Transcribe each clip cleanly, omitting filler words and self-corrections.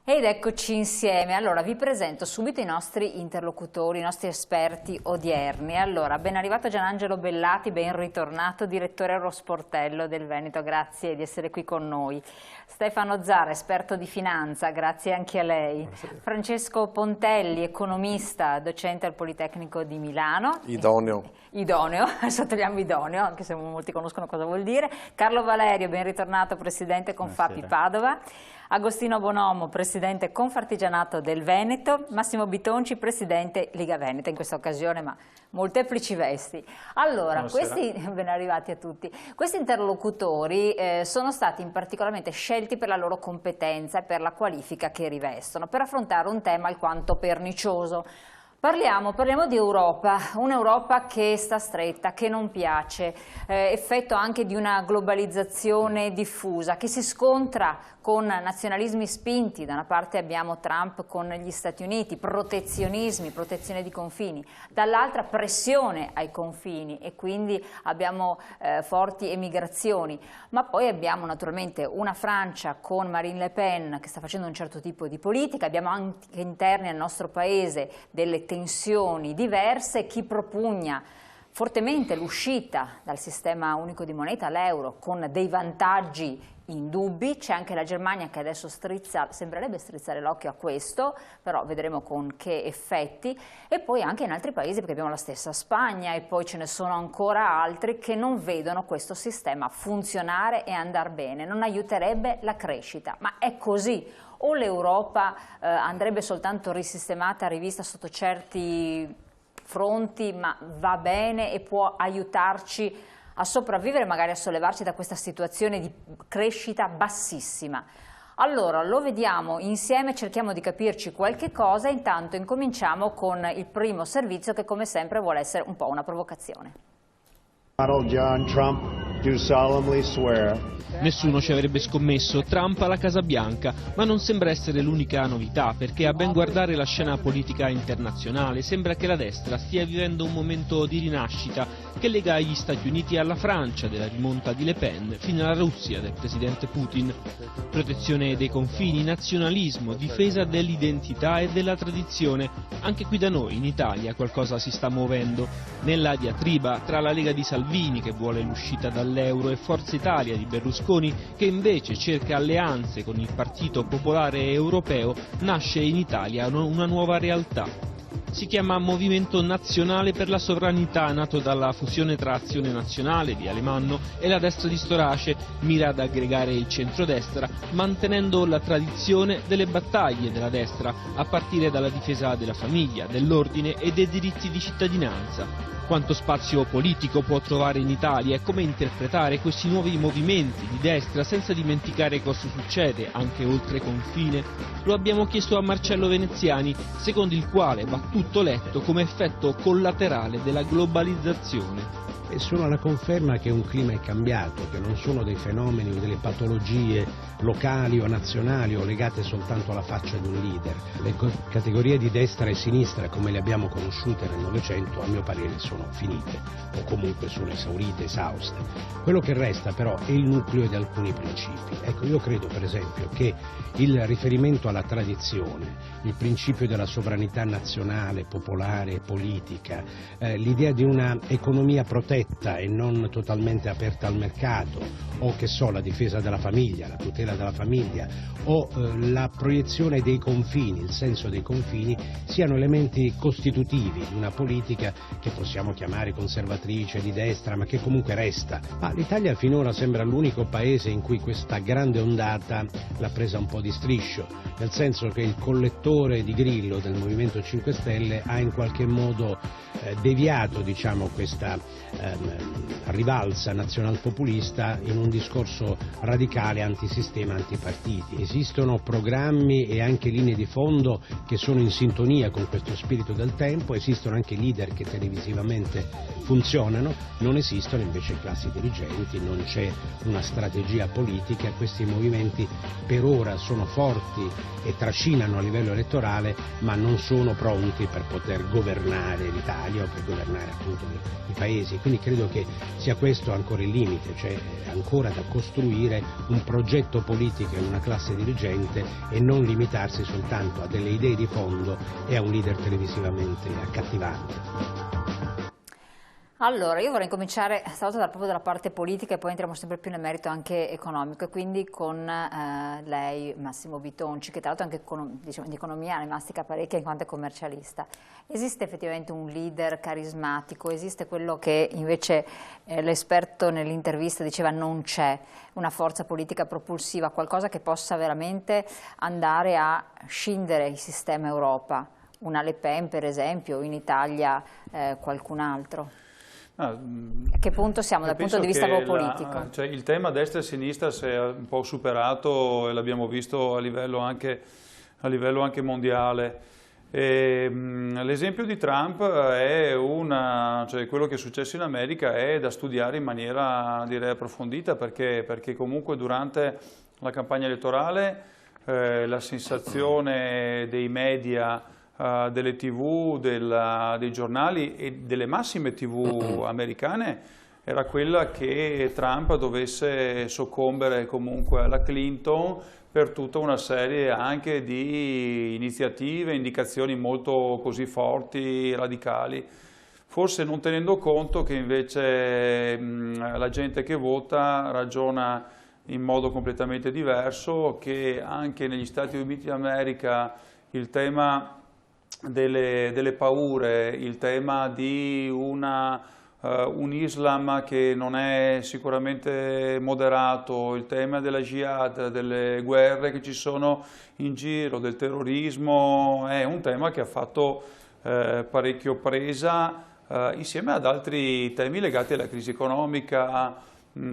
Ed eccoci insieme. Allora, vi presento subito i nostri interlocutori, i nostri esperti odierni. Allora, ben arrivato Gianangelo Bellati, ben ritornato, direttore Eurosportello del Veneto, grazie di essere qui con noi. Stefano Zara, esperto di finanza, grazie anche a lei. Buonasera. Francesco Pontelli, economista, docente al Politecnico di Milano. Idoneo. Idoneo, sottolineiamo idoneo, anche se molti conoscono cosa vuol dire. Carlo Valerio, ben ritornato, presidente Confapi Padova. Agostino Bonomo, presidente Confartigianato del Veneto. Massimo Bitonci, presidente Liga Veneta in questa occasione, ma molteplici vesti. Allora, ben arrivati a tutti. Questi interlocutori sono stati particolarmente scelti per la loro competenza e per la qualifica che rivestono, per affrontare un tema alquanto pernicioso. Parliamo di Europa, un'Europa che sta stretta, che non piace, effetto anche di una globalizzazione diffusa, che si scontra con nazionalismi spinti. Da una parte abbiamo Trump con gli Stati Uniti, protezionismi, protezione di confini, dall'altra pressione ai confini e quindi abbiamo forti emigrazioni, ma poi abbiamo naturalmente una Francia con Marine Le Pen che sta facendo un certo tipo di politica, abbiamo anche interni al nostro paese delle tensioni diverse, chi propugna fortemente l'uscita dal sistema unico di moneta, l'euro, con dei vantaggi indubbi. C'è anche la Germania che adesso sembrerebbe strizzare l'occhio a questo, però vedremo con che effetti, e poi anche in altri paesi, perché abbiamo la stessa Spagna e poi ce ne sono ancora altri che non vedono questo sistema funzionare e andare bene, non aiuterebbe la crescita, ma è così. O l'Europa andrebbe soltanto risistemata, rivista sotto certi fronti, ma va bene e può aiutarci a sopravvivere, magari a sollevarci da questa situazione di crescita bassissima. Allora, lo vediamo insieme, cerchiamo di capirci qualche cosa, intanto incominciamo con il primo servizio che come sempre vuole essere un po' una provocazione. Donald John Trump do solemnly swear. Nessuno ci avrebbe scommesso Trump alla Casa Bianca, ma non sembra essere l'unica novità, perché a ben guardare la scena politica internazionale sembra che la destra stia vivendo un momento di rinascita che lega gli Stati Uniti alla Francia della rimonta di Le Pen fino alla Russia del presidente Putin. Protezione dei confini, nazionalismo, difesa dell'identità e della tradizione. Anche qui da noi in Italia qualcosa si sta muovendo. Nella diatriba tra la Lega di Salvini, che vuole l'uscita dall'euro, e Forza Italia di Berlusconi, che invece cerca alleanze con il Partito Popolare Europeo, nasce in Italia una nuova realtà. Si chiama Movimento Nazionale per la Sovranità, nato dalla fusione tra Azione Nazionale di Alemanno e la destra di Storace, mira ad aggregare il centrodestra, mantenendo la tradizione delle battaglie della destra, a partire dalla difesa della famiglia, dell'ordine e dei diritti di cittadinanza. Quanto spazio politico può trovare in Italia e come interpretare questi nuovi movimenti di destra senza dimenticare cosa succede anche oltre confine? Lo abbiamo chiesto a Marcello Veneziani, secondo il quale va tutto letto come effetto collaterale della globalizzazione. E sono la conferma che un clima è cambiato, che non sono dei fenomeni o delle patologie locali o nazionali o legate soltanto alla faccia di un leader. Le categorie di destra e sinistra come le abbiamo conosciute nel Novecento, a mio parere, sono finite o comunque sono esaurite, esauste. Quello che resta però è il nucleo di alcuni principi. Ecco, io credo per esempio che il riferimento alla tradizione, il principio della sovranità nazionale, popolare e politica, l'idea di una economia protetta e non totalmente aperta al mercato, o che so, la difesa della famiglia, la tutela della famiglia, o la proiezione dei confini, il senso dei confini, siano elementi costitutivi di una politica che possiamo chiamare conservatrice, di destra, ma che comunque resta. Ma l'Italia finora sembra l'unico paese in cui questa grande ondata l'ha presa un po' di striscio, nel senso che il collettore di Grillo del Movimento 5 Stelle ha in qualche modo deviato, diciamo, questa rivalsa nazionalpopulista in un discorso radicale antisistema, antipartiti. Esistono programmi e anche linee di fondo che sono in sintonia con questo spirito del tempo, esistono anche leader che televisivamente funzionano, non esistono invece classi dirigenti, non c'è una strategia politica. Questi movimenti per ora sono forti e trascinano a livello elettorale, ma non sono pronti per poter governare l'Italia. l'Italia o per governare appunto i paesi. Quindi credo che sia questo ancora il limite, cioè ancora da costruire un progetto politico in una classe dirigente e non limitarsi soltanto a delle idee di fondo e a un leader televisivamente accattivante. Allora, io vorrei cominciare stavolta proprio dalla parte politica e poi entriamo sempre più nel merito anche economico, e quindi con lei, Massimo Bitonci, che tra l'altro anche diciamo, di economia ne mastica parecchia in quanto è commercialista. Esiste effettivamente un leader carismatico? Esiste quello che invece l'esperto nell'intervista diceva non c'è, una forza politica propulsiva, qualcosa che possa veramente andare a scindere il sistema Europa? Una Le Pen per esempio, in Italia qualcun altro? A che punto siamo dal punto di vista politico? Cioè, il tema destra e sinistra si è un po' superato e l'abbiamo visto a livello anche mondiale. L'esempio di Trump è cioè quello che è successo in America è da studiare in maniera direi approfondita, perché comunque durante la campagna elettorale la sensazione dei media, delle TV, dei giornali e delle massime TV americane era quella che Trump dovesse soccombere comunque alla Clinton per tutta una serie anche di iniziative, indicazioni molto così forti, radicali, forse non tenendo conto che invece la gente che vota ragiona in modo completamente diverso, che anche negli Stati Uniti d'America il tema delle paure, il tema di un Islam che non è sicuramente moderato, il tema della jihad, delle guerre che ci sono in giro, del terrorismo, è un tema che ha fatto parecchio presa insieme ad altri temi legati alla crisi economica,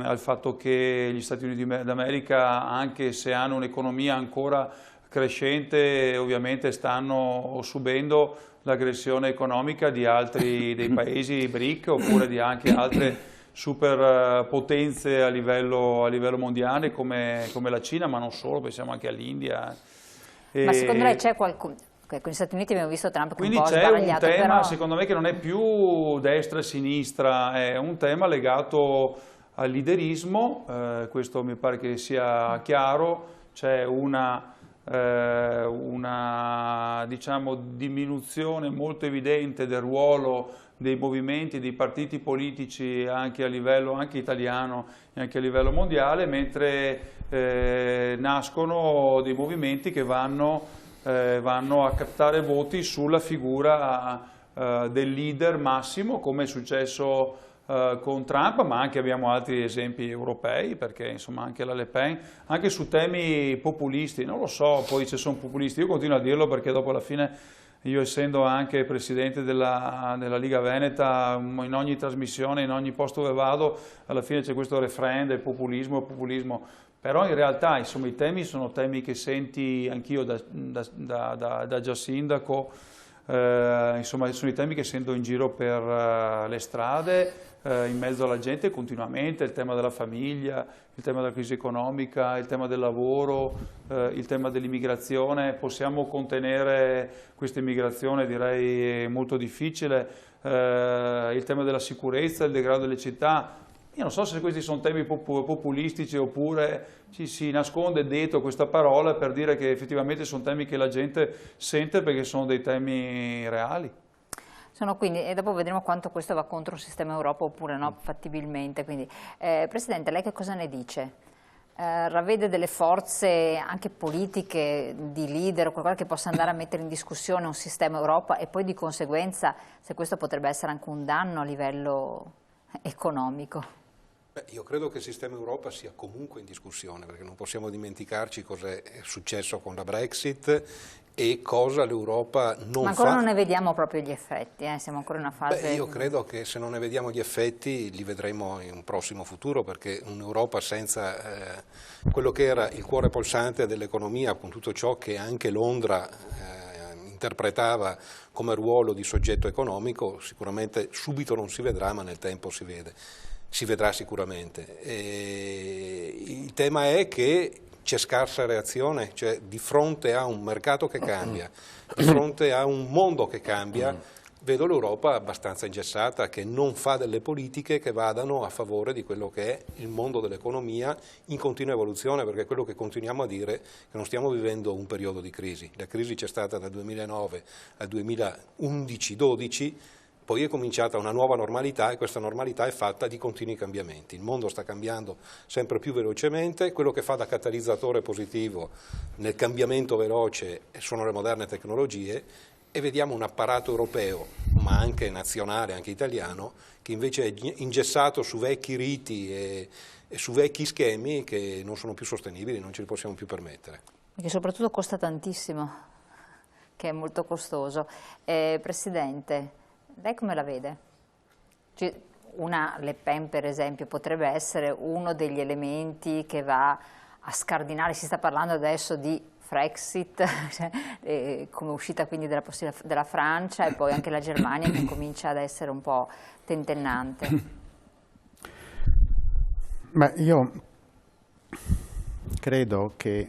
al fatto che gli Stati Uniti d'America, anche se hanno un'economia ancora crescente, ovviamente stanno subendo l'aggressione economica di altri dei paesi BRIC oppure di anche altre superpotenze a livello mondiale come la Cina, ma non solo, pensiamo anche all'India. Ma secondo lei c'è qualcuno? Con gli Stati Uniti abbiamo visto Trump che un po' Quindi c'è un tema, però secondo me, che non è più destra e sinistra, è un tema legato al leaderismo, questo mi pare che sia chiaro, c'è una diciamo, diminuzione molto evidente del ruolo dei movimenti, dei partiti politici anche a livello anche italiano e anche a livello mondiale, mentre nascono dei movimenti che vanno a captare voti sulla figura del leader massimo, come è successo con Trump, ma anche abbiamo altri esempi europei, perché insomma anche la Le Pen, anche su temi populisti, non lo so poi se sono populisti, io continuo a dirlo perché dopo alla fine io essendo anche presidente della Liga Veneta, in ogni trasmissione, in ogni posto dove vado, alla fine c'è questo refrain del populismo, però in realtà insomma i temi sono temi che senti anch'io da già sindaco, insomma sono i temi che sento in giro per le strade, in mezzo alla gente continuamente, il tema della famiglia, il tema della crisi economica, il tema del lavoro, il tema dell'immigrazione. Possiamo contenere questa immigrazione, direi molto difficile, il tema della sicurezza, il degrado delle città. Io non so se questi sono temi populistici oppure ci si nasconde dietro questa parola per dire che effettivamente sono temi che la gente sente perché sono dei temi reali. Quindi, e dopo vedremo quanto questo va contro il sistema Europa oppure no, fattibilmente. Quindi, Presidente, lei che cosa ne dice? Ravvede delle forze anche politiche di leader o qualcosa che possa andare a mettere in discussione un sistema Europa e poi di conseguenza se questo potrebbe essere anche un danno a livello economico? Beh, io credo che il sistema Europa sia comunque in discussione, perché non possiamo dimenticarci cosa è successo con la Brexit e cosa l'Europa non fa. Ma ancora non ne vediamo proprio gli effetti, siamo ancora in una fase... Beh, io credo che se non ne vediamo gli effetti li vedremo in un prossimo futuro, perché un'Europa senza quello che era il cuore pulsante dell'economia, con tutto ciò che anche Londra interpretava come ruolo di soggetto economico, sicuramente subito non si vedrà, ma nel tempo si vede. Si vedrà sicuramente. Il tema è che c'è scarsa reazione, cioè di fronte a un mercato che cambia, di fronte a un mondo che cambia, vedo l'Europa abbastanza ingessata, che non fa delle politiche che vadano a favore di quello che è il mondo dell'economia in continua evoluzione, perché quello che continuiamo a dire è che non stiamo vivendo un periodo di crisi. La crisi c'è stata dal 2009 al 2011-12, poi è cominciata una nuova normalità e questa normalità è fatta di continui cambiamenti. Il mondo sta cambiando sempre più velocemente, quello che fa da catalizzatore positivo nel cambiamento veloce sono le moderne tecnologie, e vediamo un apparato europeo, ma anche nazionale, anche italiano, che invece è ingessato su vecchi riti e su vecchi schemi che non sono più sostenibili, non ce li possiamo più permettere. Perché soprattutto costa tantissimo, che è molto costoso. Presidente, lei come la vede? Cioè, una Le Pen, per esempio, potrebbe essere uno degli elementi che va a scardinare, si sta parlando adesso di Brexit, come uscita quindi della Francia, e poi anche la Germania che comincia ad essere un po' tentennante. Ma io credo che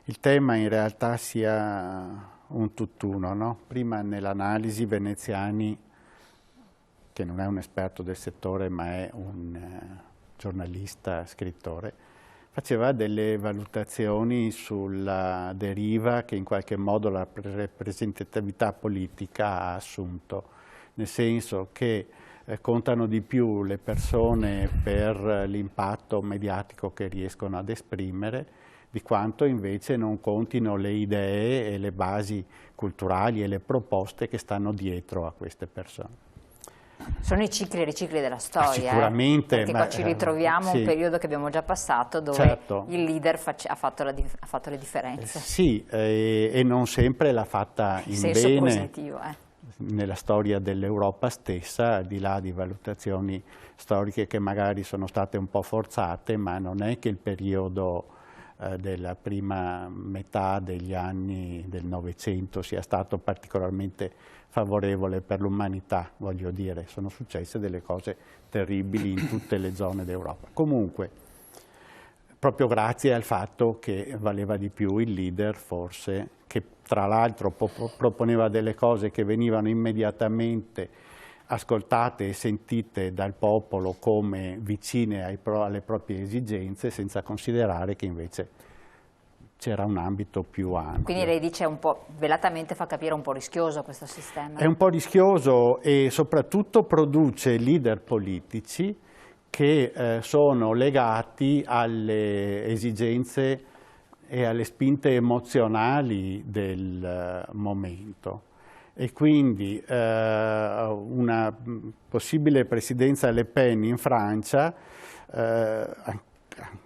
il tema in realtà sia un tutt'uno, no? Prima nell'analisi Veneziani, che non è un esperto del settore ma è un giornalista, scrittore, faceva delle valutazioni sulla deriva che in qualche modo la rappresentatività politica ha assunto, nel senso che contano di più le persone per l'impatto mediatico che riescono ad esprimere, di quanto invece non contino le idee e le basi culturali e le proposte che stanno dietro a queste persone. Sono i cicli e ricicli della storia, sicuramente, perché qua ci ritroviamo sì, un periodo che abbiamo già passato dove certo, il leader ha fatto le differenze. Sì, e non sempre l'ha fatta in senso bene positivo, nella storia dell'Europa stessa, al di là di valutazioni storiche che magari sono state un po' forzate, ma non è che il periodo della prima metà degli anni del Novecento sia stato particolarmente favorevole per l'umanità, voglio dire, sono successe delle cose terribili in tutte le zone d'Europa. Comunque, proprio grazie al fatto che valeva di più il leader, forse, che tra l'altro proponeva delle cose che venivano immediatamente ascoltate e sentite dal popolo come vicine alle proprie esigenze, senza considerare che invece c'era un ambito più ampio. Quindi lei dice un po', velatamente fa capire un po' rischioso questo sistema. È un po' rischioso e soprattutto produce leader politici che sono legati alle esigenze e alle spinte emozionali del momento. E quindi una possibile presidenza Le Pen in Francia,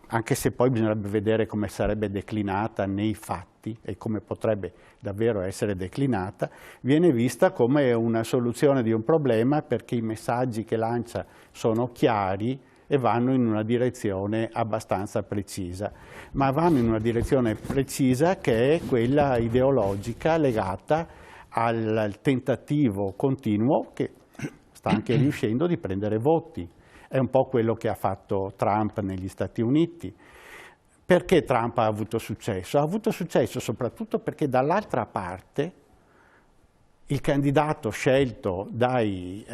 anche se poi bisognerebbe vedere come sarebbe declinata nei fatti e come potrebbe davvero essere declinata, viene vista come una soluzione di un problema perché i messaggi che lancia sono chiari e vanno in una direzione abbastanza precisa, ma vanno in una direzione precisa che è quella ideologica legata al tentativo continuo, che sta anche riuscendo, di prendere voti. È un po' quello che ha fatto Trump negli Stati Uniti. Perché Trump ha avuto successo? Ha avuto successo soprattutto perché dall'altra parte il candidato scelto dai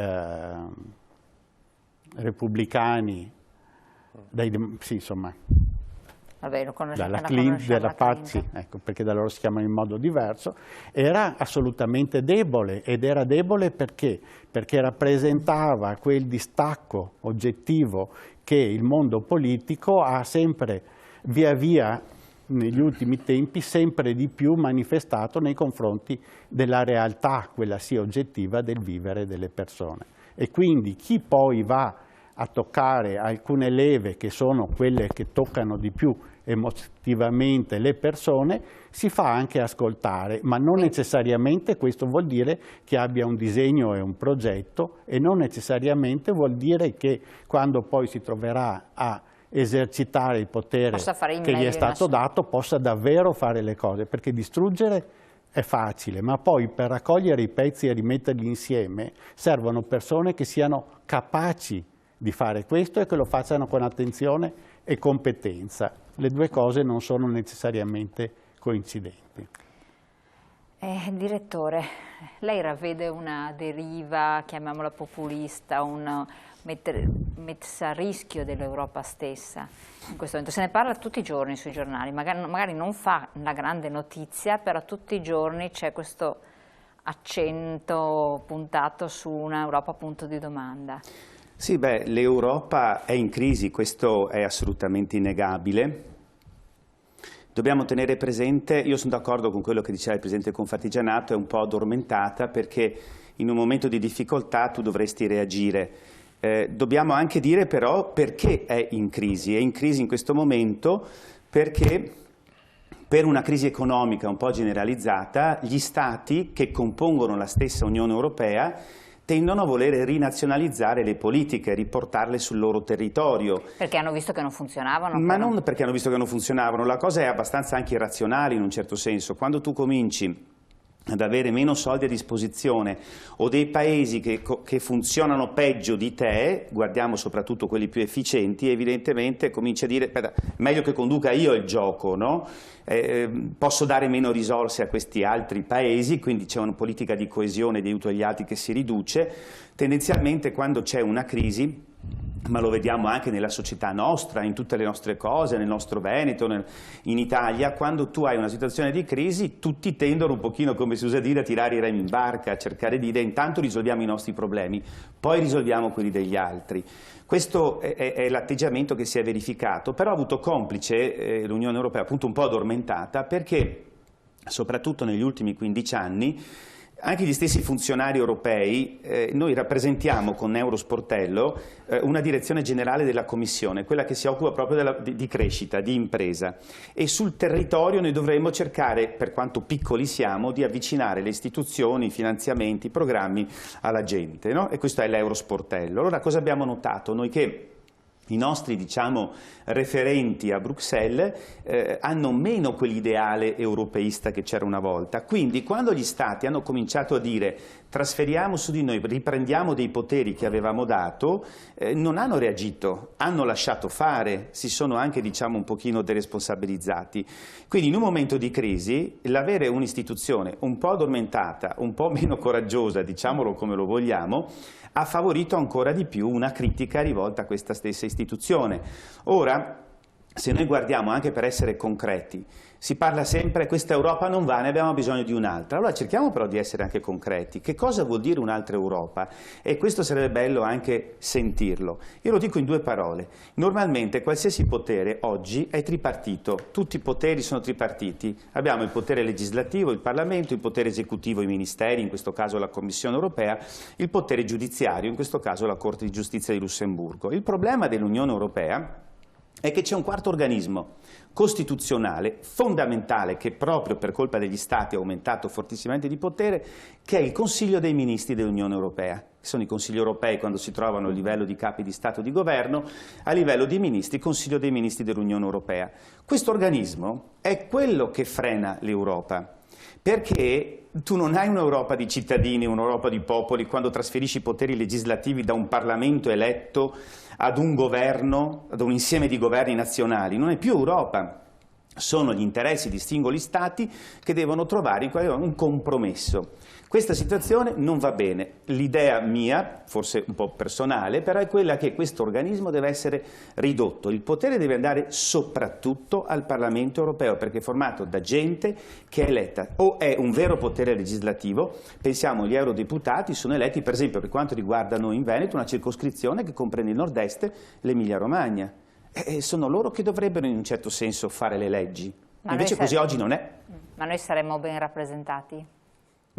repubblicani, sì, insomma, vabbè, dalla parte, ecco, perché da loro si chiamano in modo diverso, era assolutamente debole, ed era debole perché rappresentava quel distacco oggettivo che il mondo politico ha sempre, via via, negli ultimi tempi, sempre di più manifestato nei confronti della realtà, quella sì oggettiva, del vivere delle persone. E quindi chi poi va a toccare alcune leve che sono quelle che toccano di più emotivamente le persone, si fa anche ascoltare, ma non necessariamente questo vuol dire che abbia un disegno e un progetto, e non necessariamente vuol dire che quando poi si troverà a esercitare il potere che gli è stato dato possa davvero fare le cose, perché distruggere è facile, ma poi per raccogliere i pezzi e rimetterli insieme servono persone che siano capaci di fare questo e che lo facciano con attenzione e competenza. Le due cose non sono necessariamente coincidenti. Direttore, lei ravvede una deriva, chiamiamola populista, una messa a rischio dell'Europa stessa in questo momento? Se ne parla tutti i giorni sui giornali, magari non fa la grande notizia, però tutti i giorni c'è questo accento puntato su un'Europa punto di domanda. Sì, beh, l'Europa è in crisi, questo è assolutamente innegabile. Dobbiamo tenere presente, io sono d'accordo con quello che diceva il Presidente Confartigianato, è un po' addormentata perché in un momento di difficoltà tu dovresti reagire. Dobbiamo anche dire però perché è in crisi in questo momento perché per una crisi economica un po' generalizzata gli Stati che compongono la stessa Unione Europea tendono a voler rinazionalizzare le politiche, riportarle sul loro territorio. Perché hanno visto che non funzionavano? Ma non perché hanno visto che non funzionavano, la cosa è abbastanza anche irrazionale in un certo senso. Quando tu cominci ad avere meno soldi a disposizione o dei paesi che funzionano peggio di te, guardiamo soprattutto quelli più efficienti, evidentemente cominci a dire meglio che conduca io il gioco, no? Posso dare meno risorse a questi altri paesi, quindi c'è una politica di coesione di aiuto agli altri che si riduce. Tendenzialmente quando c'è una crisi, ma lo vediamo anche nella società nostra, in tutte le nostre cose, nel nostro Veneto, in Italia, quando tu hai una situazione di crisi tutti tendono un pochino, come si usa dire, a tirare i remi in barca, a cercare di dire intanto risolviamo i nostri problemi, poi risolviamo quelli degli altri. Questo è l'atteggiamento che si è verificato, però ha avuto complice l'Unione Europea, appunto un po' addormentata, perché soprattutto negli ultimi 15 anni anche gli stessi funzionari europei, noi rappresentiamo con Eurosportello una direzione generale della Commissione, quella che si occupa proprio di crescita, di impresa, e sul territorio noi dovremmo cercare, per quanto piccoli siamo, di avvicinare le istituzioni, i finanziamenti, i programmi alla gente, no? E questo è l'Eurosportello. Allora cosa abbiamo notato? Noi che i nostri, diciamo, referenti a Bruxelles hanno meno quell'ideale europeista che c'era una volta. Quindi quando gli Stati hanno cominciato a dire trasferiamo su di noi, riprendiamo dei poteri che avevamo dato, non hanno reagito, hanno lasciato fare, si sono anche, diciamo, un pochino deresponsabilizzati. Quindi in un momento di crisi l'avere un'istituzione un po' addormentata, un po' meno coraggiosa, diciamolo come lo vogliamo, ha favorito ancora di più una critica rivolta a questa stessa istituzione. Ora, se noi guardiamo anche per essere concreti, si parla sempre questa Europa non va, ne abbiamo bisogno di un'altra. Allora cerchiamo però di essere anche concreti. Che cosa vuol dire un'altra Europa? E questo sarebbe bello anche sentirlo. Io lo dico in due parole. Normalmente qualsiasi potere oggi è tripartito. Tutti i poteri sono tripartiti. Abbiamo il potere legislativo, il Parlamento, il potere esecutivo, i ministeri, in questo caso la Commissione europea, il potere giudiziario, in questo caso la Corte di Giustizia di Lussemburgo. Il problema dell'Unione Europea è che c'è un quarto organismo costituzionale fondamentale che proprio per colpa degli Stati ha aumentato fortissimamente di potere, che è il Consiglio dei Ministri dell'Unione Europea. Sono i Consigli europei quando si trovano a livello di capi di Stato e di Governo, a livello di ministri, Consiglio dei Ministri dell'Unione Europea. Questo organismo è quello che frena l'Europa, perché tu non hai un'Europa di cittadini, un'Europa di popoli, quando trasferisci i poteri legislativi da un Parlamento eletto ad un governo, ad un insieme di governi nazionali. Non è più Europa, sono gli interessi di singoli Stati che devono trovare in qualche modo un compromesso. Questa situazione non va bene. L'idea mia, forse un po' personale, però è quella che questo organismo deve essere ridotto. Il potere deve andare soprattutto al Parlamento europeo, perché è formato da gente che è eletta. O è un vero potere legislativo, pensiamo agli eurodeputati, sono eletti per esempio per quanto riguarda noi in Veneto, una circoscrizione che comprende il nord-est, l'Emilia-Romagna. E sono loro che dovrebbero in un certo senso fare le leggi. Invece così oggi non è. Ma noi saremmo ben rappresentati?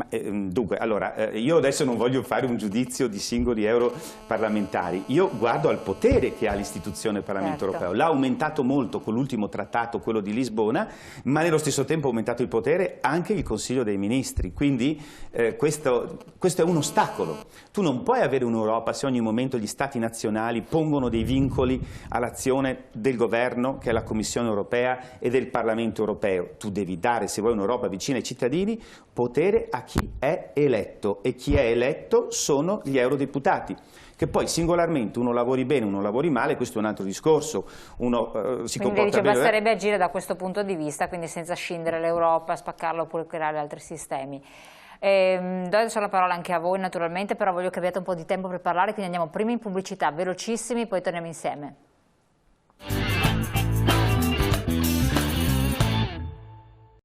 Dunque, allora, io adesso non voglio fare un giudizio di singoli europarlamentari, io guardo al potere che ha l'istituzione Parlamento europeo, l'ha aumentato molto con l'ultimo trattato, quello di Lisbona, ma nello stesso tempo ha aumentato il potere anche il Consiglio dei Ministri, quindi questo è un ostacolo. Tu non puoi avere un'Europa se ogni momento gli Stati nazionali pongono dei vincoli all'azione del governo, che è la Commissione europea, e del Parlamento europeo. Tu devi dare, se vuoi un'Europa vicina ai cittadini, potere a chi è eletto, e chi è eletto sono gli eurodeputati. Che poi singolarmente uno lavori bene, uno lavori male, questo è un altro discorso. Uno si quindi comporta bene. Basterebbe agire da questo punto di vista, quindi senza scindere l'Europa, spaccarla oppure creare altri sistemi. Do adesso la parola anche a voi naturalmente, però voglio che abbiate un po' di tempo per parlare, quindi andiamo prima in pubblicità, velocissimi, poi torniamo insieme.